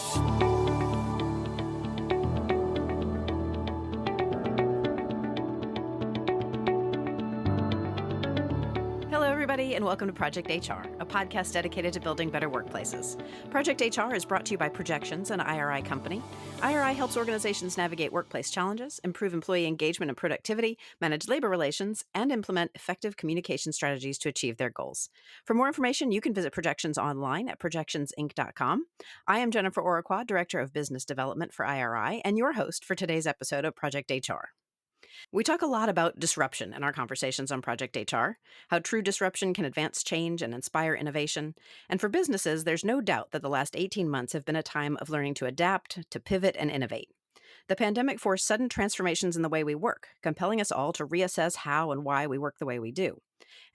Hello, everybody, and welcome to Project HR, a podcast dedicated to building better workplaces. Project HR is brought to you by Projections, an IRI company. IRI helps organizations navigate workplace challenges, improve employee engagement and productivity, manage labor relations, and implement effective communication strategies to achieve their goals. For more information, you can visit Projections online at projectionsinc.com. I am Jennifer Oraquad, Director of Business Development for IRI, and your host for today's episode of Project HR. We talk a lot about disruption in our conversations on Project HR, how true disruption can advance change and inspire innovation. And for businesses, there's no doubt that the last 18 months have been a time of learning to adapt, to pivot, and innovate. The pandemic forced sudden transformations in the way we work, compelling us all to reassess how and why we work the way we do.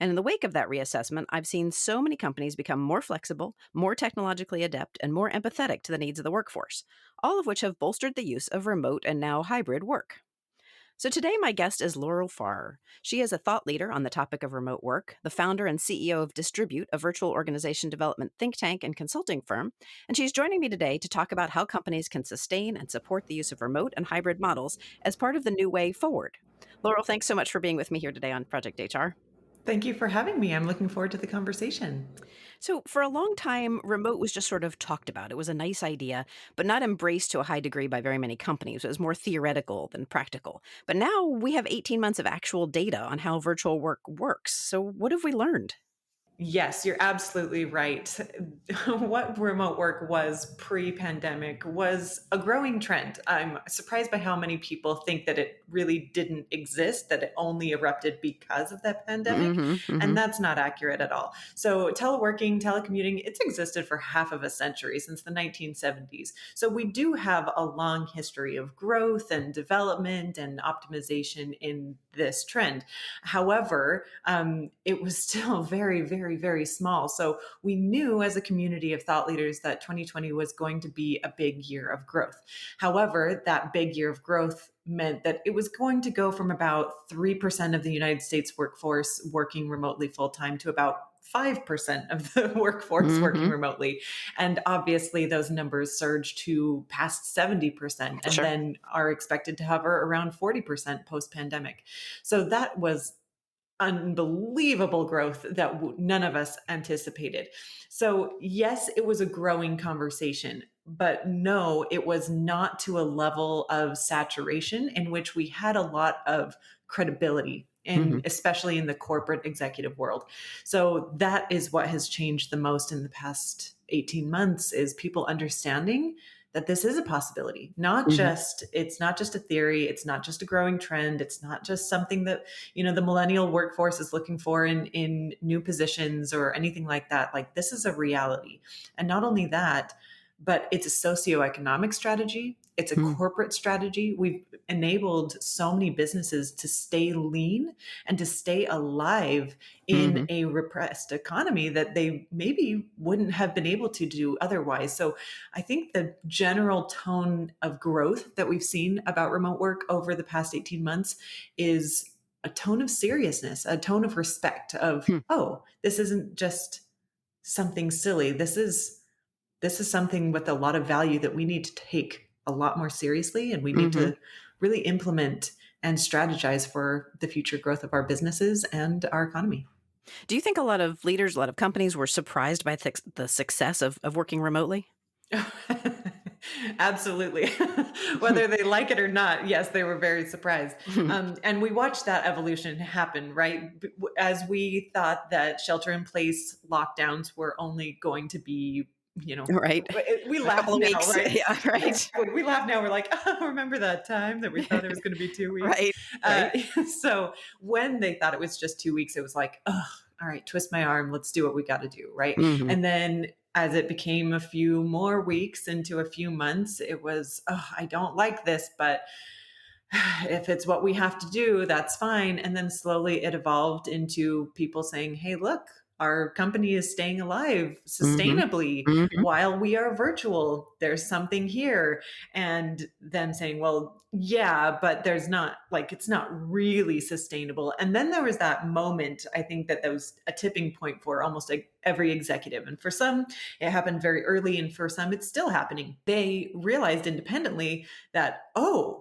And in the wake of that reassessment, I've seen so many companies become more flexible, more technologically adept, and more empathetic to the needs of the workforce, all of which have bolstered the use of remote and now hybrid work. So today, my guest is Laurel Farrer. She is a thought leader on the topic of remote work, the founder and CEO of Distribute, a virtual organization development think tank and consulting firm. And she's joining me today to talk about how companies can sustain and support the use of remote and hybrid models as part of the new way forward. Laurel, thanks so much for being with me here today on Project HR. Thank you for having me. I'm looking forward to the conversation. So for a long time, remote was just sort of talked about. It was a nice idea, but not embraced to a high degree by very many companies. It was more theoretical than practical. But now we have 18 months of actual data on how virtual work works. So what have we learned? Yes, you're absolutely right. What remote work was pre-pandemic was a growing trend. I'm surprised by how many people think that it really didn't exist, that it only erupted because of that pandemic. And that's not accurate at all. So teleworking, telecommuting, it's existed for half of a century, since the 1970s. So we do have a long history of growth and development and optimization in this trend. However, it was still very small. So we knew as a community of thought leaders that 2020 was going to be a big year of growth. However, that big year of growth meant that it was going to go from about 3% of the United States workforce working remotely full-time to about 5% of the workforce working remotely. And obviously those numbers surged to past 70% and then are expected to hover around 40% post-pandemic. So that was unbelievable growth that none of us anticipated. So yes, it was a growing conversation, but no, it was not to a level of saturation in which we had a lot of credibility, and especially in the corporate executive world. So that is what has changed the most in the past 18 months is people understanding that this is a possibility, it's not just a theory. It's not just a growing trend. It's not just something that, the millennial workforce is looking for in new positions or anything like that. Like this is a reality. And not only that, but it's a socioeconomic strategy. It's a corporate strategy. We've enabled so many businesses to stay lean and to stay alive in a repressed economy that they maybe wouldn't have been able to do otherwise. So I think the general tone of growth that we've seen about remote work over the past 18 months is a tone of seriousness, a tone of respect of, oh, this isn't just something silly. This is something with a lot of value that we need to take a lot more seriously, and we need to really implement and strategize for the future growth of our businesses and our economy. Do you think a lot of leaders, a lot of companies were surprised by the success of working remotely? Absolutely. Whether they like it or not, yes, they were very surprised. And we watched that evolution happen, right? As we thought that shelter in place lockdowns were only going to be right. We laugh now, weeks. right? Yeah, right. We laugh now. We're like, oh, remember that time that we thought it was going to be 2 weeks? Right. So when they thought it was just 2 weeks, it was like, oh, all right, twist my arm. Let's do what we got to do, right? And then as it became a few more weeks into a few months, it was, oh, I don't like this, but if it's what we have to do, that's fine. And then slowly it evolved into people saying, hey, look, our company is staying alive Mhm. sustainably Mhm. while we are virtual. There's something here. And them saying, well, yeah, but there's not, like, it's not really sustainable. And then there was that moment, I think that was a tipping point for almost like every executive. And for some, it happened very early. And for some, it's still happening. They realized independently that, oh,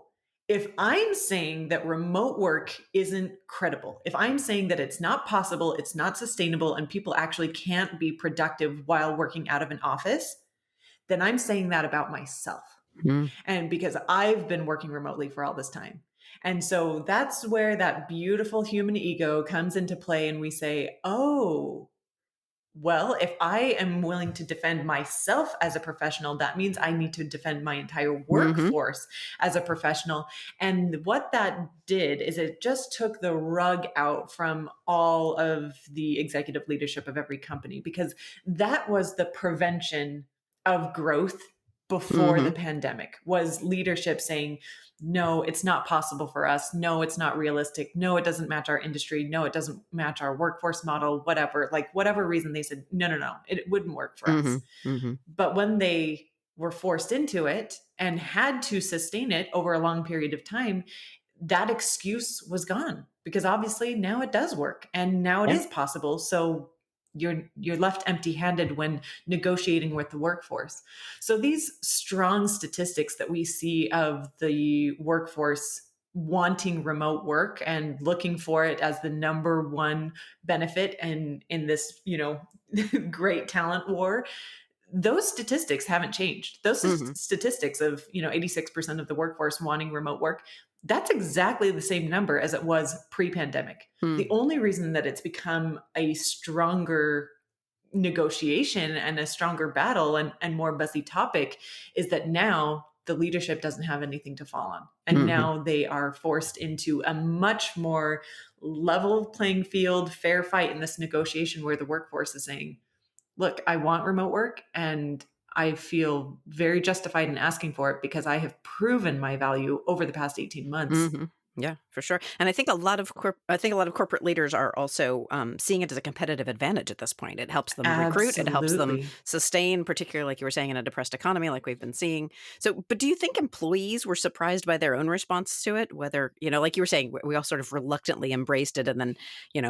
if I'm saying that remote work isn't credible, if I'm saying that it's not possible, it's not sustainable, and people actually can't be productive while working out of an office, then I'm saying that about myself. Mm. And because I've been working remotely for all this time. And so that's where that beautiful human ego comes into play. And we say, oh, well, if I am willing to defend myself as a professional, that means I need to defend my entire Mhm. workforce as a professional. And what that did is it just took the rug out from all of the executive leadership of every company, because that was the prevention of growth before the Mhm. pandemic, was leadership saying, no, it's not possible for us. No, it's not realistic. No, it doesn't match our industry. No, it doesn't match our workforce model, whatever. Like, whatever reason, they said, no, no, no, it wouldn't work for us. Mhm. Mhm. But when they were forced into it and had to sustain it over a long period of time, that excuse was gone, because obviously now it does work and now it Yeah. is possible. So you're left empty-handed when negotiating with the workforce. So these strong statistics that we see of the workforce wanting remote work and looking for it as the number one benefit, and in this, great talent war, those statistics haven't changed. Those Mhm. statistics of, 86% of the workforce wanting remote work, that's exactly the same number as it was pre-pandemic. The Mm. only reason that it's become a stronger negotiation and a stronger battle, and more buzzy topic, is that now the leadership doesn't have anything to fall on. And Mhm. now they are forced into a much more level playing field, fair fight in this negotiation, where the workforce is saying, look, I want remote work, and I feel very justified in asking for it because I have proven my value over the past 18 months. Mhm. Yeah, for sure. And I think a lot of corporate leaders are also seeing it as a competitive advantage at this point. It helps them recruit. It helps them Absolutely. sustain, particularly like you were saying, in a depressed economy, like we've been seeing. So, but do you think employees were surprised by their own response to it? Whether like you were saying, we all sort of reluctantly embraced it and then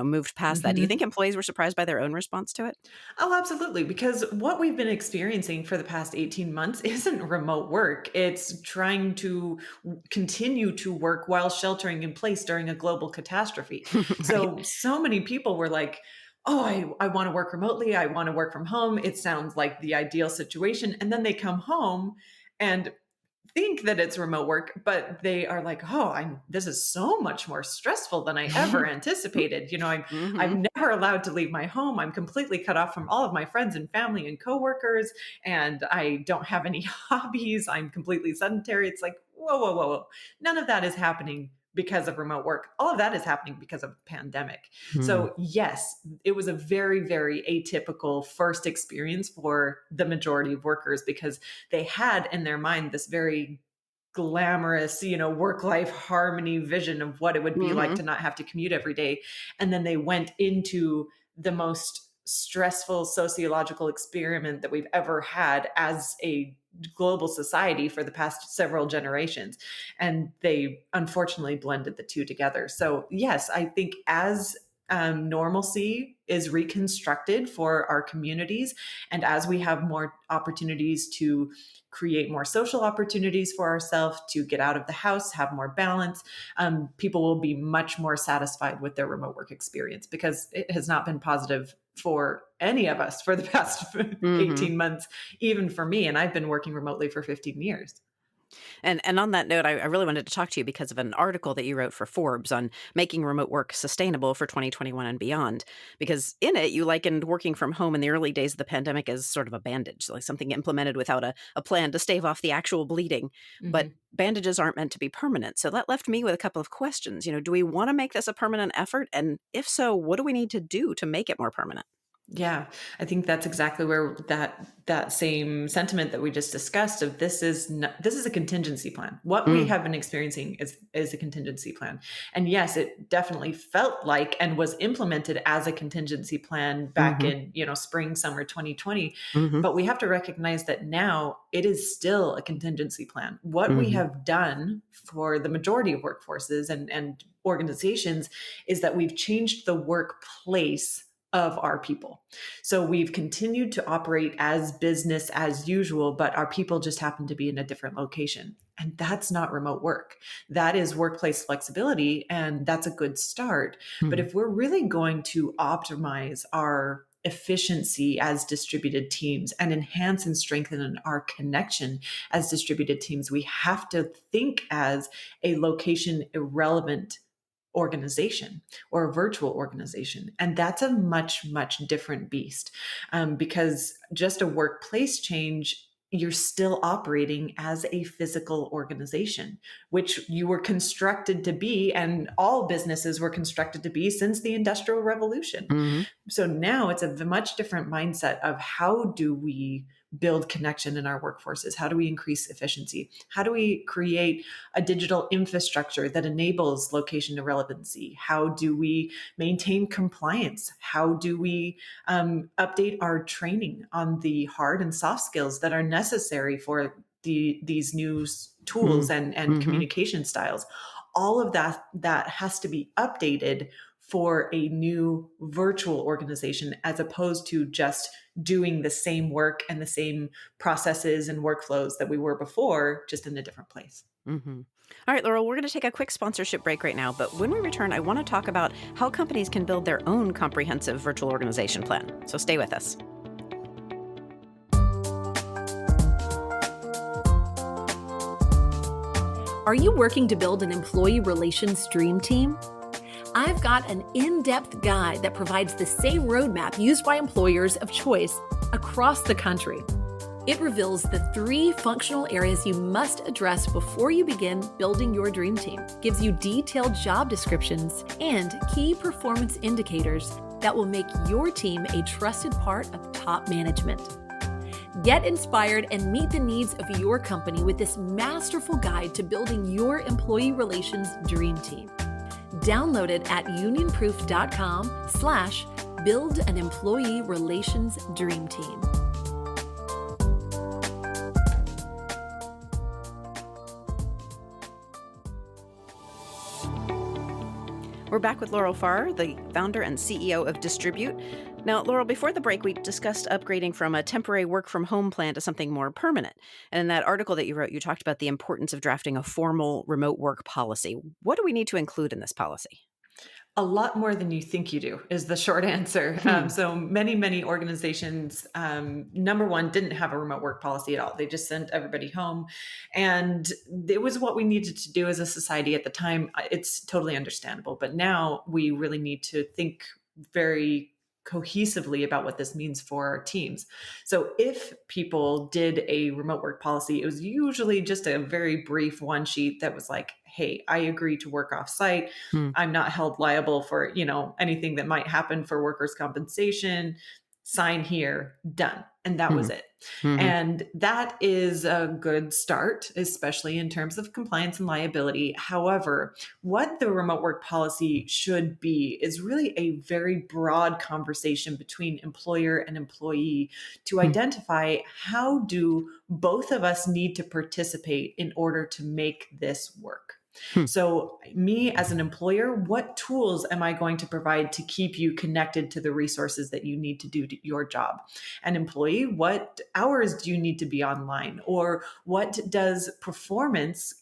moved past that. Do you think Mhm. employees were surprised by their own response to it? Oh, absolutely. Because what we've been experiencing for the past 18 months isn't remote work. It's trying to continue to work while sheltering in place during a global catastrophe. Right. So many people were like, oh, I want to work remotely. I want to work from home. It sounds like the ideal situation. And then they come home and think that it's remote work, but they are like, "Oh, this is so much more stressful than I ever anticipated." I'm Hmm. never allowed to leave my home. I'm completely cut off from all of my friends and family and coworkers, and I don't have any hobbies. I'm completely sedentary. It's like, whoa, whoa, whoa, whoa. None of that is happening because of remote work. All of that is happening because of pandemic. Mm. So, yes, it was a very, very atypical first experience for the majority of workers, because they had in their mind this very glamorous, work life harmony vision of what it would be like Hmm. to not have to commute every day. And then they went into the most stressful sociological experiment that we've ever had as a global society for the past several generations. And they unfortunately blended the two together. So, yes, I think as normalcy is reconstructed for our communities, and as we have more opportunities to create more social opportunities for ourselves, to get out of the house, have more balance, people will be much more satisfied with their remote work experience, because it has not been positive for any of us for the past Hmm. 18 months, even for me. And I've been working remotely for 15 years. And on that note, I really wanted to talk to you because of an article that you wrote for Forbes on making remote work sustainable for 2021 and beyond. Because in it, you likened working from home in the early days of the pandemic as sort of a bandage, like something implemented without a plan to stave off the actual bleeding. But Mhm. bandages aren't meant to be permanent. So that left me with a couple of questions. Do we want to make this a permanent effort? And if so, what do we need to do to make it more permanent? Yeah, I think that's exactly where that same sentiment that we just discussed of this is a contingency plan. What we Mm, have been experiencing is a contingency plan. And yes, it definitely felt like and was implemented as a contingency plan back mhm, in, spring summer 2020, mhm, but we have to recognize that now it is still a contingency plan. What we mhm, have done for the majority of workforces and organizations is that we've changed the workplace of our people. So we've continued to operate as business as usual, but our people just happen to be in a different location. And that's not remote work. That is workplace flexibility, and that's a good start. But mhm, if we're really going to optimize our efficiency as distributed teams and enhance and strengthen our connection as distributed teams, we have to think as a location irrelevant organization or a virtual organization. And that's a much, much different beast, because just a workplace change, you're still operating as a physical organization, which you were constructed to be, and all businesses were constructed to be since the Industrial Revolution. mhm, So now it's a much different mindset of how do we build connection in our workforces? How do we increase efficiency? How do we create a digital infrastructure that enables location irrelevancy? How do we maintain compliance? How do we update our training on the hard and soft skills that are necessary for these new tools mm, and mhm, communication styles? All of that has to be updated for a new virtual organization as opposed to just doing the same work and the same processes and workflows that we were before, just in a different place. mhm. All right, Laurel, we're going to take a quick sponsorship break right now, but when we return, I want to talk about how companies can build their own comprehensive virtual organization plan. So stay with us. Are you working to build an employee relations dream team? I've got an in-depth guide that provides the same roadmap used by employers of choice across the country. It reveals the 3 functional areas you must address before you begin building your dream team, gives you detailed job descriptions, and key performance indicators that will make your team a trusted part of top management. Get inspired and meet the needs of your company with this masterful guide to building your employee relations dream team. Download it at unionproof.com/build an employee relations dream team. We're back with Laurel Farrer, the founder and CEO of Distribute. Now, Laurel, before the break, we discussed upgrading from a temporary work from home plan to something more permanent. And in that article that you wrote, you talked about the importance of drafting a formal remote work policy. What do we need to include in this policy? A lot more than you think you do is the short answer. Hmm. So many organizations, number one, didn't have a remote work policy at all. They just sent everybody home. And it was what we needed to do as a society at the time. It's totally understandable. But now we really need to think very cohesively about what this means for our teams. So if people did a remote work policy, it was usually just a very brief one sheet that was like, hey, I agree to work off site. Hmm. I'm not held liable for, anything that might happen for workers' compensation. Sign here, done. And that Hmm. was it. Hmm. And that is a good start, especially in terms of compliance and liability. However, what the remote work policy should be is really a very broad conversation between employer and employee to Hmm. identify how do both of us need to participate in order to make this work. Hmm. So, me as an employer, what tools am I going to provide to keep you connected to the resources that you need to do your job? An employee, what hours do you need to be online? Or what does performance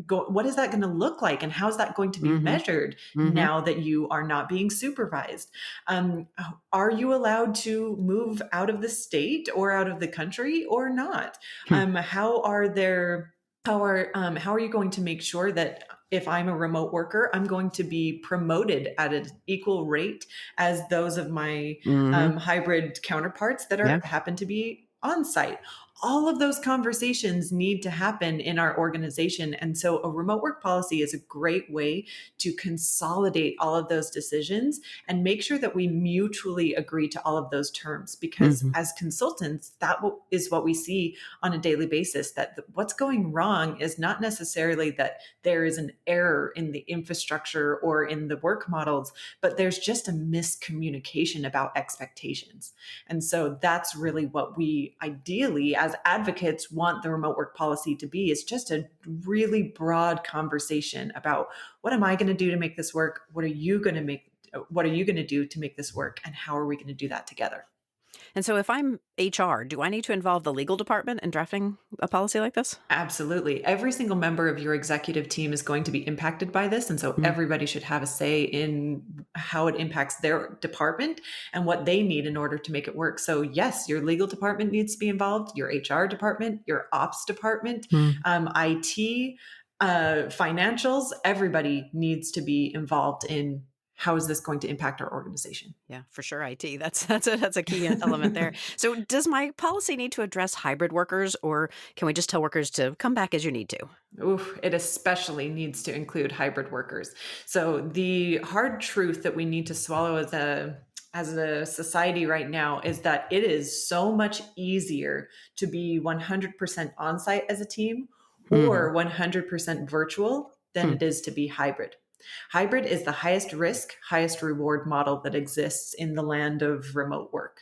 what is that going to look like, and how's that going to be Hmm. measured Hmm. now that you are not being supervised? Are you allowed to move out of the state or out of the country or not? Hmm. How are you going to make sure that if I'm a remote worker, I'm going to be promoted at an equal rate as those of my Hmm. hybrid counterparts that Yeah. are happen to be on site? all of those conversations need to happen in our organization. And so a remote work policy is a great way to consolidate all of those decisions and make sure that we mutually agree to all of those terms. Because Mhm. as consultants, is what we see on a daily basis, that what's going wrong is not necessarily that there is an error in the infrastructure or in the work models, but there's just a miscommunication about expectations. And so that's really what we ideally as advocates want the remote work policy to be, is just a really broad conversation about what am I going to do to make this work? What are you going to do to make this work? And how are we going to do that together? And so if I'm HR, do I need to involve the legal department in drafting a policy like this? Absolutely. Every single member of your executive team is going to be impacted by this. And so Mm. everybody should have a say in how it impacts their department and what they need in order to make it work. So, yes, your legal department needs to be involved, your HR department, your ops department, Mm. IT, financials, everybody needs to be involved in how is this going to impact our organization. Yeah, for sure. IT. That's a key element there. So, does my policy need to address hybrid workers, or can we just tell workers to come back as you need to? Oof, it especially needs to include hybrid workers. So the hard truth that we need to swallow as a society right now is that it is so much easier to be 100% on site as a team Hmm. or 100% virtual than Hmm. it is to be hybrid. Hybrid is the highest risk, highest reward model that exists in the land of remote work.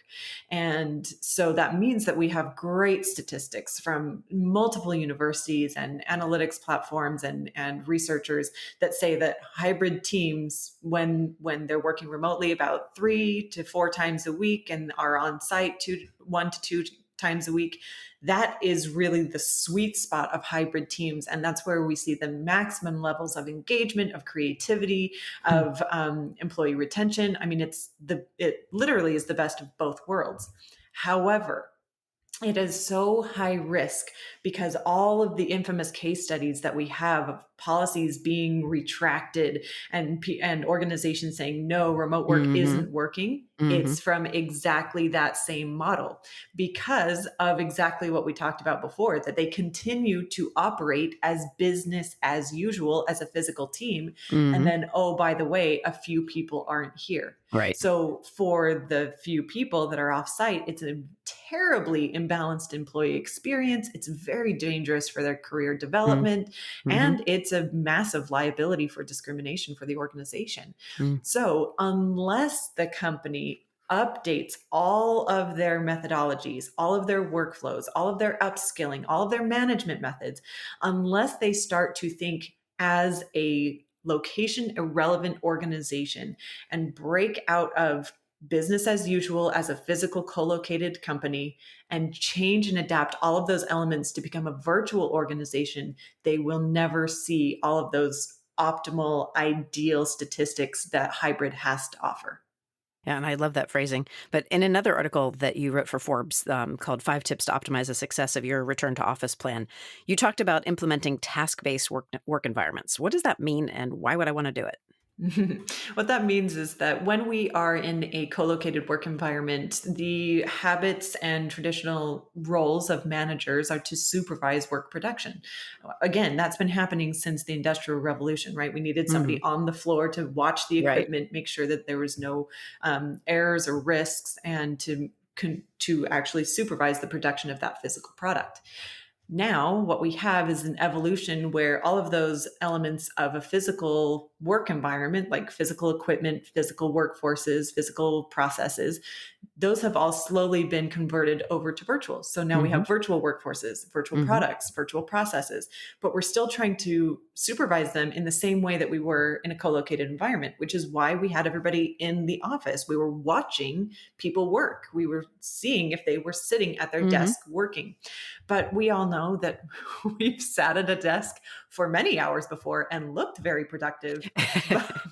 And so that means that we have great statistics from multiple universities and analytics platforms and researchers that say that hybrid teams, when they're working remotely about 3 to 4 times a week and are on site 1 to 2 times a week, that is really the sweet spot of hybrid teams. And that's where we see the maximum levels of engagement, of creativity, Hmm. of employee retention. I mean, it literally is the best of both worlds. However, it is so high risk because all of the infamous case studies that we have of policies being retracted and organizations saying no, remote work Hmm. isn't working. Hmm. It's from exactly that same model because of exactly what we talked about before, that they continue to operate as business as usual as a physical team. And Hmm. then, oh, by the way, a few people aren't here. Right. So for the few people that are off site, it's a terribly imbalanced employee experience. It's very dangerous for their career development, Mm-hmm. and it's a massive liability for discrimination for the organization. Mm. So unless the company updates all of their methodologies, all of their workflows, all of their upskilling, all of their management methods, unless they start to think as a location irrelevant organization and break out of business as usual as a physical co-located company and change and adapt all of those elements to become a virtual organization, they will never see all of those optimal, ideal statistics that hybrid has to offer. Yeah, and I love that phrasing. But in another article that you wrote for Forbes called Five Tips to Optimize the Success of Your Return to Office Plan, you talked about implementing task-based work environments. What does that mean, and why would I want to do it? What that means is that when we are in a co-located work environment, the habits and traditional roles of managers are to supervise work production. Again, that's been happening since the Industrial Revolution, right? We needed Hmm. somebody on the floor to watch the Right. equipment, make sure that there was no errors or risks, and to actually supervise the production of that physical product. Now, what we have is an evolution where all of those elements of a physical work environment, like physical equipment, physical workforces, physical processes, those have all slowly been converted over to virtual. So now we Hmm. have virtual workforces, virtual Hmm. products, virtual processes, but we're still trying to supervise them in the same way that we were in a co-located environment, which is why we had everybody in the office. We were watching people work. We were seeing if they were sitting at their Hmm. desk working. But we all know that we've sat at a desk for many hours before and looked very productive,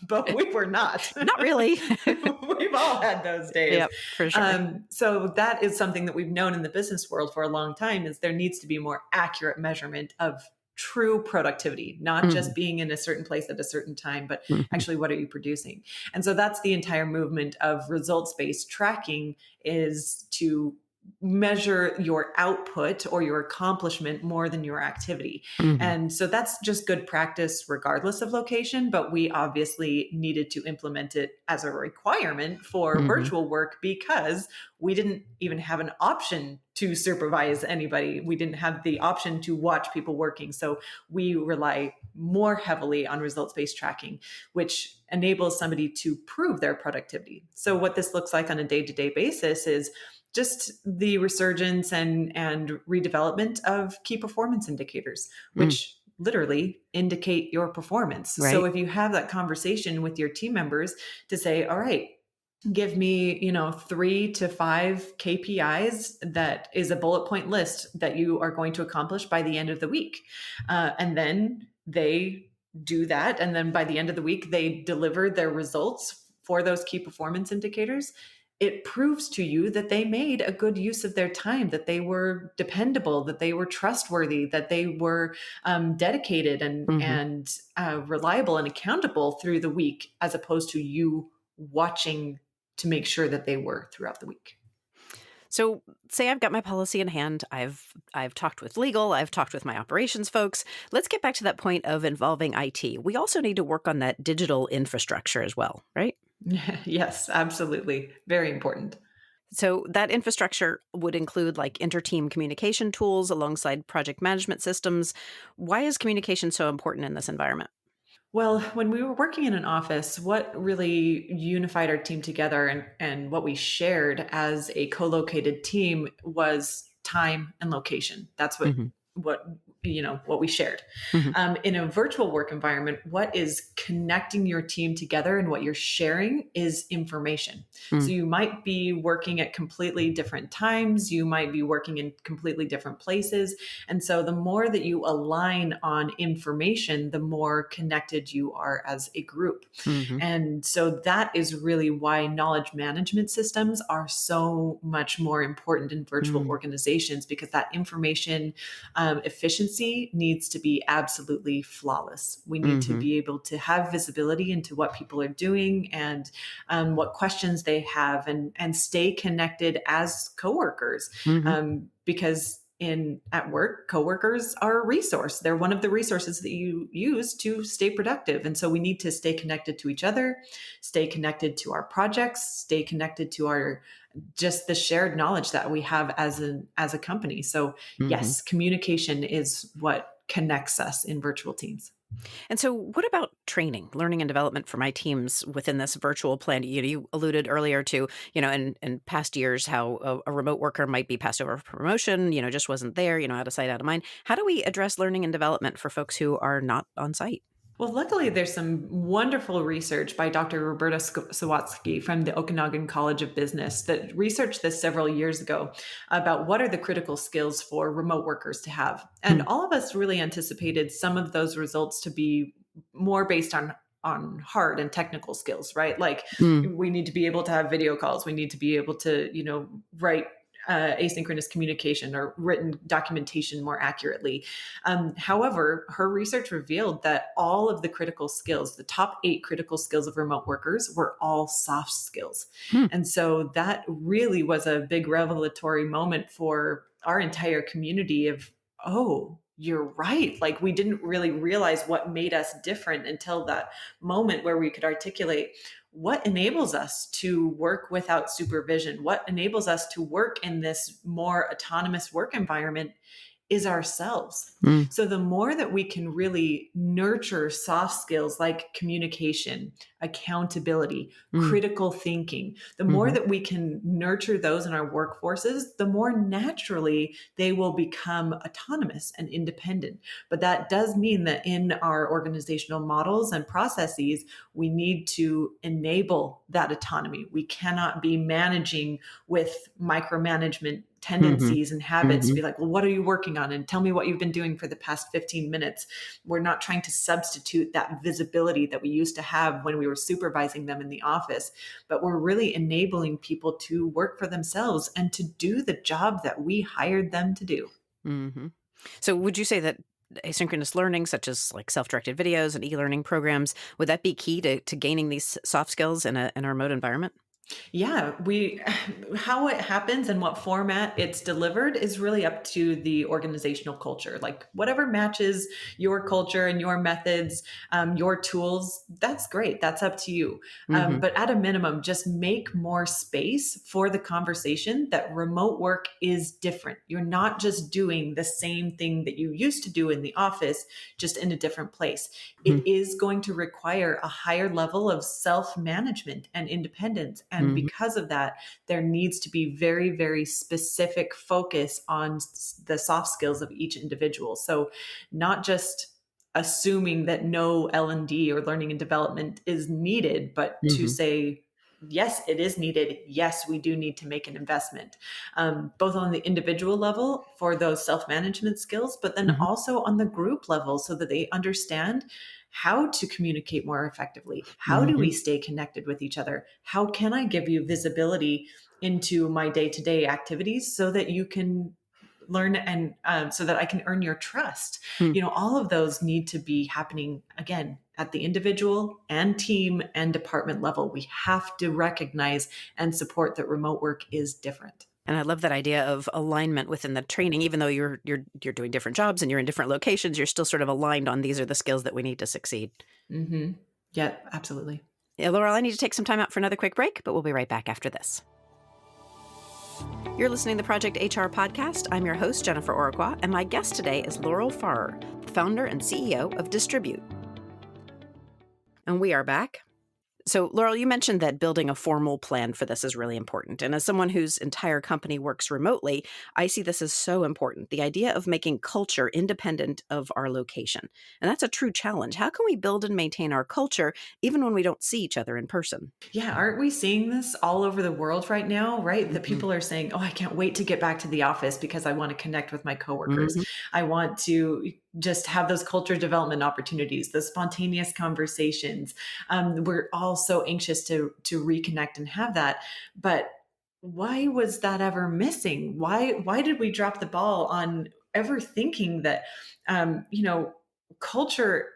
but we were not. Not really. We've all had those days. Yep, for sure. So that is something that we've known in the business world for a long time, is there needs to be more accurate measurement of true productivity, not just Mhm. being in a certain place at a certain time, but Mhm. actually what are you producing? And so that's the entire movement of results-based tracking, is to measure your output or your accomplishment more than your activity. Hmm. And so that's just good practice regardless of location, but we obviously needed to implement it as a requirement for Hmm. virtual work because we didn't even have an option to supervise anybody. We didn't have the option to watch people working. So we rely more heavily on results-based tracking, which enables somebody to prove their productivity. So what this looks like on a day-to-day basis is just the resurgence and redevelopment of key performance indicators, Mm. which literally indicate your performance. So Right. if you have that conversation with your team members to say, all right, give me 3 to 5 KPIs that is a bullet point list that you are going to accomplish by the end of the week, and then they do that, and then by the end of the week they deliver their results for those key performance indicators. It proves to you that they made a good use of their time, that they were dependable, that they were trustworthy, that they were dedicated Hmm. and reliable and accountable through the week, as opposed to you watching to make sure that they were throughout the week. So, say I've got my policy in hand. I've talked with legal, I've talked with my operations folks. Let's get back to that point of involving IT. We also need to work on that digital infrastructure as well, right? Yes, absolutely. Very important. So that infrastructure would include like inter-team communication tools alongside project management systems. Why is communication so important in this environment? Well, when we were working in an office, what really unified our team together and what we shared as a co-located team was time and location. That's Hmm. what what we shared. Hmm. In a virtual work environment, what is connecting your team together and what you're sharing is information. So Mm. you might be working at completely different times, you might be working in completely different places, and so the more that you align on information, the more connected you are as a group. Mhm. And so that is really why knowledge management systems are so much more important in virtual Mm. organizations, because that information efficiency needs to be absolutely flawless. We need to Mhm. be able to have visibility into what people are doing and what questions they have, and stay connected as coworkers, Mhm. because in at work, coworkers are a resource. They're one of the resources that you use to stay productive. And so we need to stay connected to each other, stay connected to our projects, stay connected to our just the shared knowledge that we have as a company. So Mhm. yes, communication is what connects us in virtual teams. And so, what about training, learning and development for my teams within this virtual plan? You alluded earlier to, in past years, how a remote worker might be passed over for promotion, just wasn't there, out of sight, out of mind. How do we address learning and development for folks who are not on site? Well, luckily, there's some wonderful research by Dr. Roberta Sawatsky from the Okanagan College of Business that researched this several years ago about what are the critical skills for remote workers to have. And Mm. all of us really anticipated some of those results to be more based on hard and technical skills, right? Like Mm. we need to be able to have video calls, we need to be able to, write asynchronous communication or written documentation more accurately. However, her research revealed that all of the critical skills, the top 8 critical skills of remote workers, were all soft skills. Hmm. And so that really was a big revelatory moment for our entire community of, oh, you're right. Like we didn't really realize what made us different until that moment where we could articulate what enables us to work without supervision, what enables us to work in this more autonomous work environment is ourselves. Mm. So the more that we can really nurture soft skills like communication, accountability, Mm. critical thinking, the more Mhm. that we can nurture those in our workforces, the more naturally they will become autonomous and independent. But that does mean that in our organizational models and processes, we need to enable that autonomy. We cannot be managing with micromanagement Mhm. tendencies and habits to be Mhm. like, well, what are you working on? And tell me what you've been doing for the past 15 minutes. We're not trying to substitute that visibility that we used to have when we were supervising them in the office, but we're really enabling people to work for themselves and to do the job that we hired them to do. Mhm. So, would you say that asynchronous learning, such as like self-directed videos and e-learning programs, would that be key to gaining these soft skills in a remote environment? Yeah, we how it happens and what format it's delivered is really up to the organizational culture. Like whatever matches your culture and your methods, your tools, that's great. That's up to you. Hmm. But at a minimum, just make more space for the conversation that remote work is different. You're not just doing the same thing that you used to do in the office, just in a different place. It is going to require a higher level of self management and independence. And Hmm. because of that, there needs to be very, very specific focus on the soft skills of each individual. So, not just assuming that no L&D or learning and development is needed, but to Hmm. say, yes, it is needed. Yes, we do need to make an investment, both on the individual level for those self management skills, but then Hmm. also on the group level so that they understand how to communicate more effectively. How do Hmm. we stay connected with each other? How can I give you visibility into my day to day activities so that you can learn and so that I can earn your trust? All of those need to be happening again at the individual and team and department level. We have to recognize and support that remote work is different. And I love that idea of alignment within the training. Even though you're doing different jobs and you're in different locations, you're still sort of aligned on these are the skills that we need to succeed. Hmm. Yeah, absolutely. Yeah, Laurel, I need to take some time out for another quick break, but we'll be right back after this. You're listening to the Project HR podcast. I'm your host, Jennifer Oraqua, and my guest today is Laurel Farrer, the founder and CEO of Distribute. And we are back. So, Laurel, you mentioned that building a formal plan for this is really important. And as someone whose entire company works remotely, I see this as so important. The idea of making culture independent of our location. And that's a true challenge. How can we build and maintain our culture even when we don't see each other in person? Yeah, aren't we seeing this all over the world right now, right? That Hmm. people are saying, "Oh, I can't wait to get back to the office because I want to connect with my coworkers. Hmm. I want to just have those culture development opportunities, the spontaneous conversations." We're all so anxious to reconnect and have that, but why was that ever missing? Why did we drop the ball on ever thinking that, culture?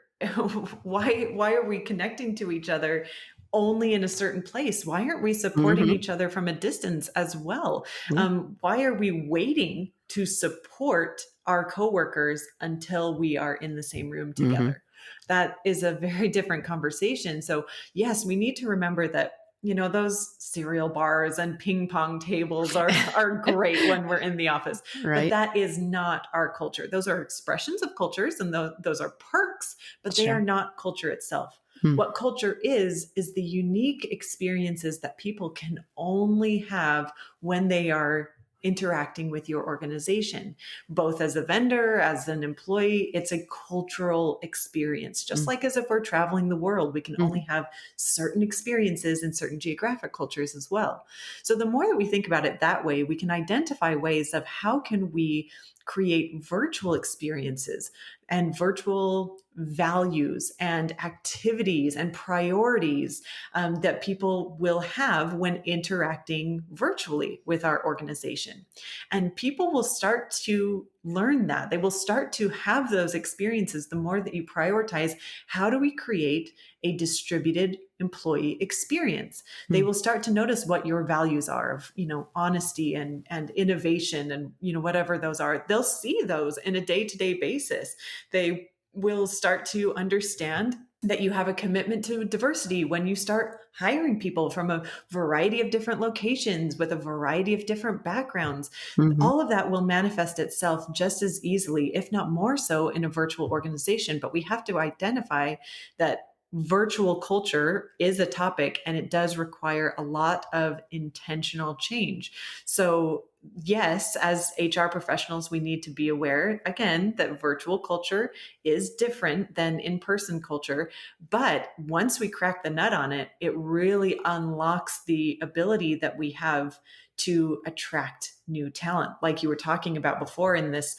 Why are we connecting to each other only in a certain place? Why aren't we supporting Hmm. each other from a distance as well? Yeah. Why are we waiting to support our coworkers until we are in the same room Hmm. together? That is a very different conversation. So, yes, we need to remember that. Those cereal bars and ping pong tables are great when we're in the office, but Right. that is not our culture. Those are expressions of cultures, and those are perks, but they are Sure. not culture itself. Hmm. What culture is the unique experiences that people can only have when they are interacting with your organization, both as a vendor, as an employee. It's a cultural experience. Just like as if we're traveling the world, we can only Hmm. have certain experiences in certain geographic cultures as well. So the more that we think about it that way, we can identify ways of how can we create virtual experiences and virtual values and activities and priorities that people will have when interacting virtually with our organization. And people will start to learn that. They will start to have those experiences the more that you prioritize how do we create a distributed employee experience. They will start to notice what your values are of, honesty and innovation and, whatever those are. They'll see those in a day-to-day basis. They will start to understand that you have a commitment to diversity when you start hiring people from a variety of different locations with a variety of different backgrounds. Hmm. All of that will manifest itself just as easily, if not more so, in a virtual organization. But we have to identify that virtual culture is a topic and it does require a lot of intentional change. So, yes, as HR professionals, we need to be aware again that virtual culture is different than in person culture. But once we crack the nut on it, it really unlocks the ability that we have to attract new talent, like you were talking about before in this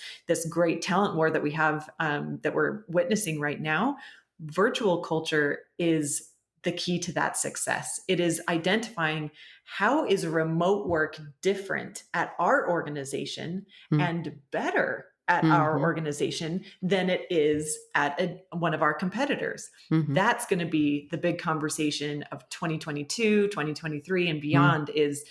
great talent war that we have, that we're witnessing right now. Virtual culture is the key to that success. It is identifying how is remote work different at our organization and better at our Mm-hmm. organization than it is at one of our competitors. Mm-hmm. That's going to be the big conversation of 2022, 2023 and Mm-hmm. beyond is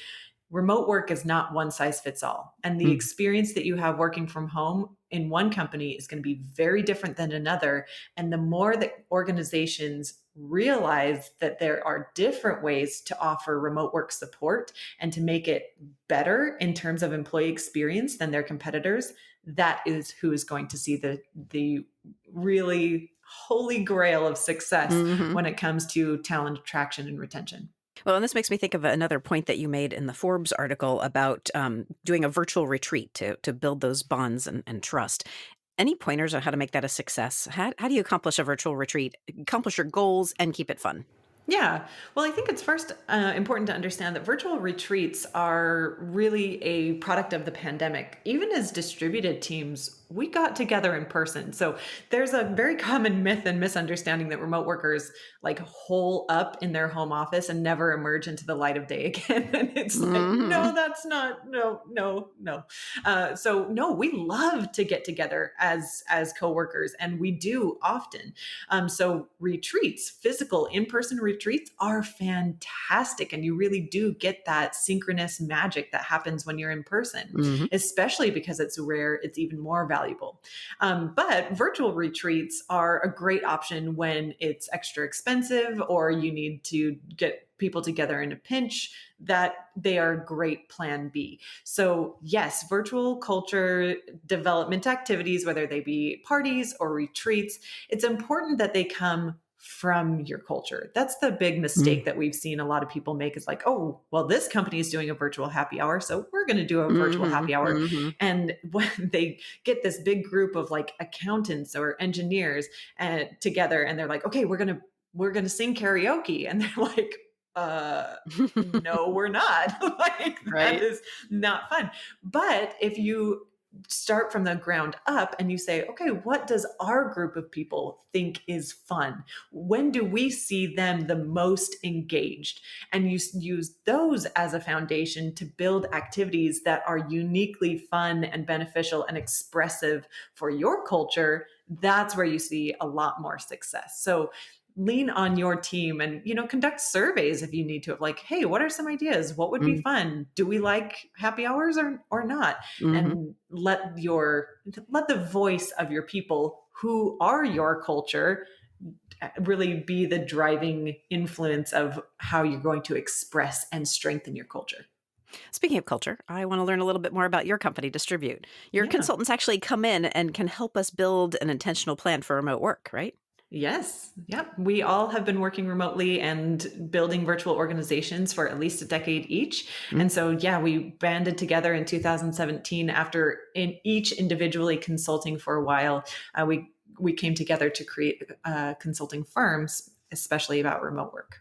remote work is not one size fits all. And the experience that you have working from home in one company is going to be very different than another. And the more that organizations realize that there are different ways to offer remote work support and to make it better in terms of employee experience than their competitors, that is who is going to see the really holy grail of success Mm-hmm. when it comes to talent attraction and retention. Well, and this makes me think of another point that you made in the Forbes article about doing a virtual retreat to build those bonds and trust. Any pointers on how to make that a success? How do you accomplish a virtual retreat, accomplish your goals, and keep it fun? Yeah. Well, I think it's first important to understand that virtual retreats are really a product of the pandemic. Even as distributed teams, we got together in person. So there's a very common myth and misunderstanding that remote workers like hole up in their home office and never emerge into the light of day again. And it's like, Mm-hmm. no, that's not, no, no, no. So no, we love to get together as coworkers, and we do often. So retreats, physical in-person retreats are fantastic. And you really do get that synchronous magic that happens when you're in person, Mm-hmm. especially because it's rare, it's even more valuable. But virtual retreats are a great option when it's extra expensive or you need to get people together in a pinch, that they are great plan B. So yes, virtual culture development activities, whether they be parties or retreats, it's important that they come from your culture. That's the big mistake that we've seen a lot of people make is like, oh, well, this company is doing a virtual happy hour, so we're going to do a virtual Mm-hmm. happy hour. Mm-hmm. And when they get this big group of like accountants or engineers together and they're like, okay, we're going to sing karaoke. And they're like, no, we're not. Like that Right. is not fun. But if you start from the ground up and you say, okay, what does our group of people think is fun? When do we see them the most engaged? And you use those as a foundation to build activities that are uniquely fun and beneficial and expressive for your culture. That's where you see a lot more success. So lean on your team and conduct surveys if you need to, of like, hey, what are some ideas, what would be fun, do we like happy hours or not? Mm-hmm. And let the voice of your people who are your culture really be the driving influence of how you're going to express and strengthen your culture. Speaking of culture, I want to learn a little bit more about your company, Distribute. Your Yeah. consultants actually come in and can help us build an intentional plan for remote work, right? Yes. Yep. We all have been working remotely and building virtual organizations for at least a decade each. And so, yeah, we banded together in 2017 after each individually consulting for a while. We came together to create consulting firms, especially about remote work.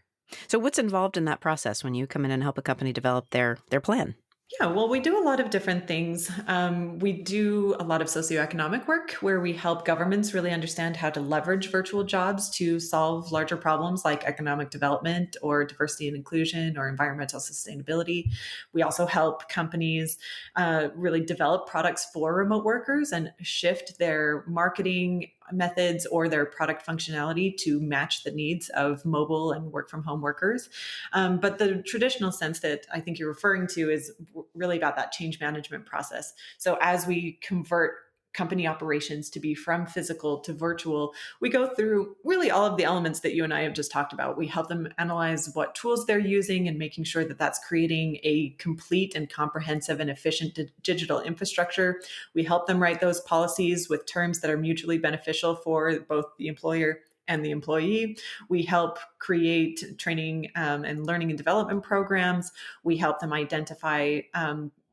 So what's involved in that process when you come in and help a company develop their plan? Yeah, well, we do a lot of different things. We do a lot of socioeconomic work where we help governments really understand how to leverage virtual jobs to solve larger problems like economic development or diversity and inclusion or environmental sustainability. We also help companies really develop products for remote workers and shift their marketing methods or their product functionality to match the needs of mobile and work from home workers. But the traditional sense that I think you're referring to is really about that change management process. So as we convert company operations to be from physical to virtual, we go through really all of the elements that you and I have just talked about. We help them analyze what tools they're using and making sure that that's creating a complete and comprehensive and efficient digital infrastructure. We help them write those policies with terms that are mutually beneficial for both the employer and the employee. We help create training and learning and development programs. We help them identify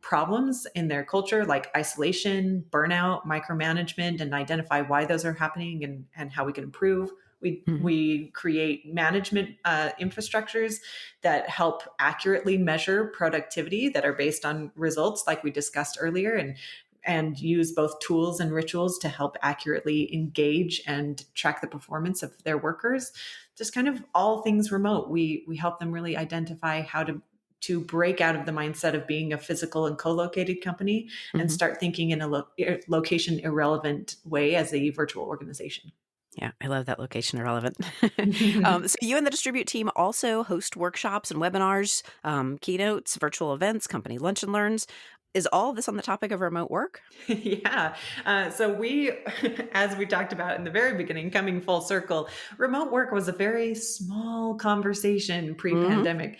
problems in their culture like isolation, burnout, micromanagement, and identify why those are happening and how we can improve. Mhm. We create management infrastructures that help accurately measure productivity that are based on results like we discussed earlier, and use both tools and rituals to help accurately engage and track the performance of their workers. Just kind of all things remote. We help them really identify how break out of the mindset of being a physical and co-located company and start thinking in a location irrelevant way as a virtual organization. Yeah, I love that location irrelevant. So you and the Distribute team also host workshops and webinars, keynotes, virtual events, company lunch and learns. Is all of this on the topic of remote work? Yeah. So we, as we talked about in the very beginning, coming full circle, remote work was a very small conversation pre-pandemic.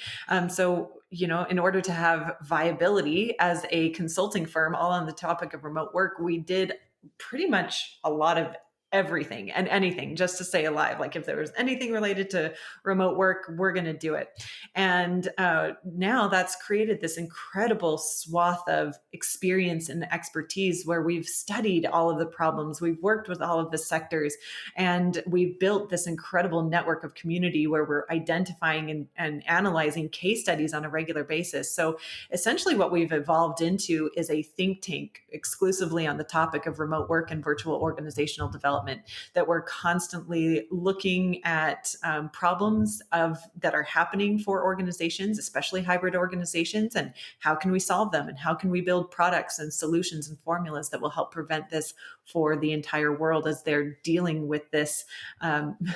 So, in order to have viability as a consulting firm, all on the topic of remote work, we did pretty much a lot of everything and anything just to stay alive. Like if there was anything related to remote work, we're going to do it. And now that's created this incredible swath of experience and expertise where we've studied all of the problems, we've worked with all of the sectors, and we've built this incredible network of community where we're identifying and analyzing case studies on a regular basis. So essentially what we've evolved into is a think tank exclusively on the topic of remote work and virtual organizational development, that we're constantly looking at problems that are happening for organizations, especially hybrid organizations, and how can we solve them, and how can we build products and solutions and formulas that will help prevent this for the entire world as they're dealing with this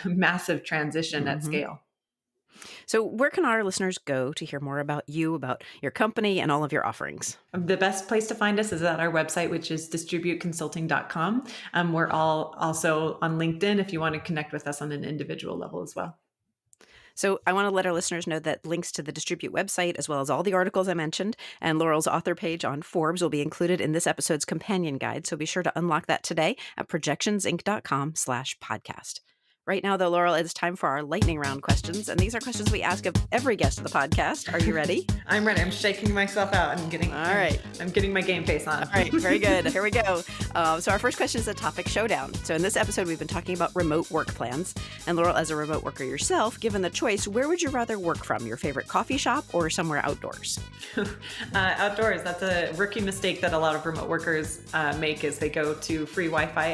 massive transition at scale. So where can our listeners go to hear more about you, about your company, and all of your offerings? The best place to find us is at our website, which is distributeconsulting.com. We're all also on LinkedIn if you want to connect with us on an individual level as well. So I want to let our listeners know that links to the Distribute website, as well as all the articles I mentioned, and Laurel's author page on Forbes will be included in this episode's companion guide. So be sure to unlock that today at projectionsinc.com/podcast. Right now, though, Laurel, it's time for our lightning round questions. And these are questions we ask of every guest of the podcast. Are you ready? I'm ready. I'm shaking myself out and I'm getting my game face on. All right. Very good. Here we go. So our first question is a topic showdown. So in this episode, we've been talking about remote work plans. And Laurel, as a remote worker yourself, given the choice, where would you rather work from? Your favorite coffee shop or somewhere outdoors? Outdoors. That's a rookie mistake that a lot of remote workers make, is they go to free Wi-Fi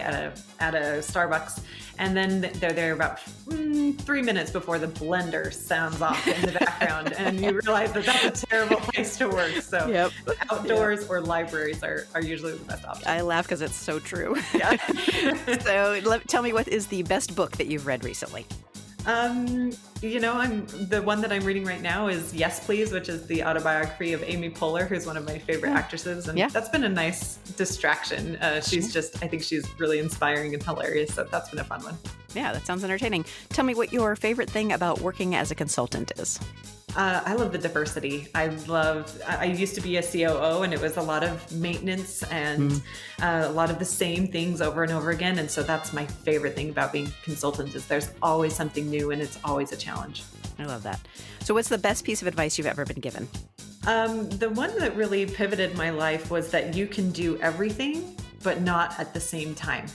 at a Starbucks, and then they're there about 3 minutes before the blender sounds off in the background, and you realize that that's a terrible place to work. So outdoors or libraries are usually the best option. I laugh because it's so true. Yeah. So tell me, what is the best book that you've read recently? The one that I'm reading right now is Yes, Please, which is the autobiography of Amy Poehler, who's one of my favorite actresses. And that's been a nice distraction. I think she's really inspiring and hilarious. So that's been a fun one. Yeah, that sounds entertaining. Tell me what your favorite thing about working as a consultant is. I love the diversity. I used to be a COO, and it was a lot of maintenance and a lot of the same things over and over again. And so that's my favorite thing about being a consultant, is there's always something new and it's always a challenge. I love that. So what's the best piece of advice you've ever been given? The one that really pivoted my life was that you can do everything, but not at the same time.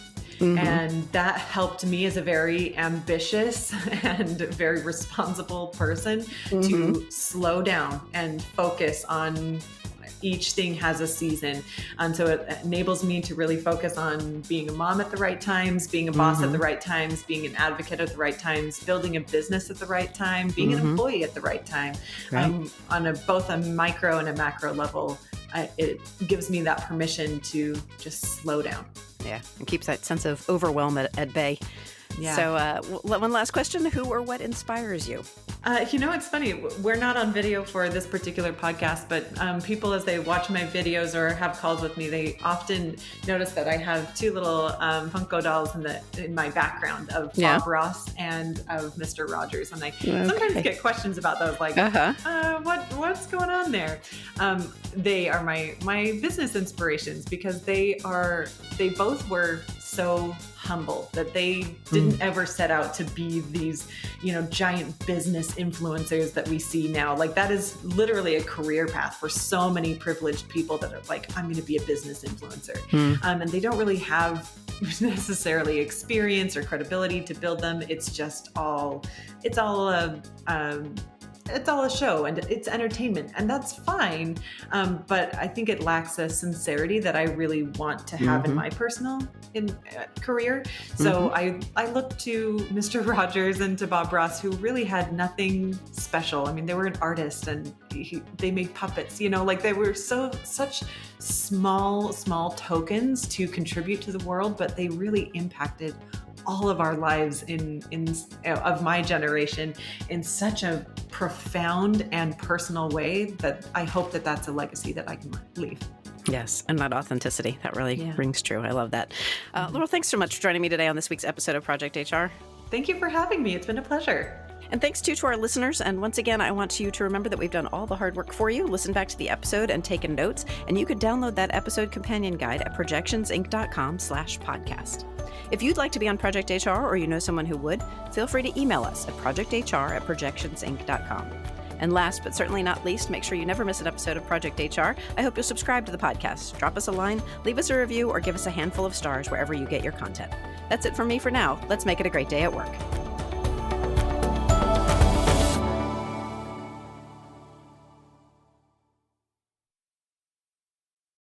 And that helped me as a very ambitious and very responsible person to slow down and focus on each thing has a season. And so it enables me to really focus on being a mom at the right times, being a boss at the right times, being an advocate at the right times, building a business at the right time, being an employee at the right time. On both a micro and a macro level, it gives me that permission to just slow down. Yeah, and keeps that sense of overwhelm at bay. Yeah. So one last question. Who or what inspires you? It's funny. We're not on video for this particular podcast, but people, as they watch my videos or have calls with me, they often notice that I have two little Funko dolls in my background of Bob Ross and of Mr. Rogers. And I sometimes get questions about those, like, what's going on there? They are my business inspirations, because they both were so humble that they didn't ever set out to be these, giant business influencers that we see now. Like, that is literally a career path for so many privileged people that are like, I'm going to be a business influencer. And they don't really have necessarily experience or credibility to build them. It's just all it's all a show and it's entertainment, and that's fine. But I think it lacks a sincerity that I really want to have in my personal career. So I look to Mr. Rogers and to Bob Ross, who really had nothing special. I mean, they were an artist and they made puppets, like they were such small tokens to contribute to the world, but they really impacted all of our lives of my generation in such a profound and personal way that I hope that that's a legacy that I can leave. Yes, and that authenticity, that really rings true. I love that. Laurel, thanks so much for joining me today on this week's episode of Project HR. Thank you for having me. It's been a pleasure. And thanks too to our listeners. And once again, I want you to remember that we've done all the hard work for you. Listen back to the episode and taken notes. And you could download that episode companion guide at projectionsinc.com/podcast. If you'd like to be on Project HR or you know someone who would, feel free to email us at projecthr@projectionsinc.com. And last but certainly not least, make sure you never miss an episode of Project HR. I hope you'll subscribe to the podcast, drop us a line, leave us a review, or give us a handful of stars wherever you get your content. That's it from me for now. Let's make it a great day at work.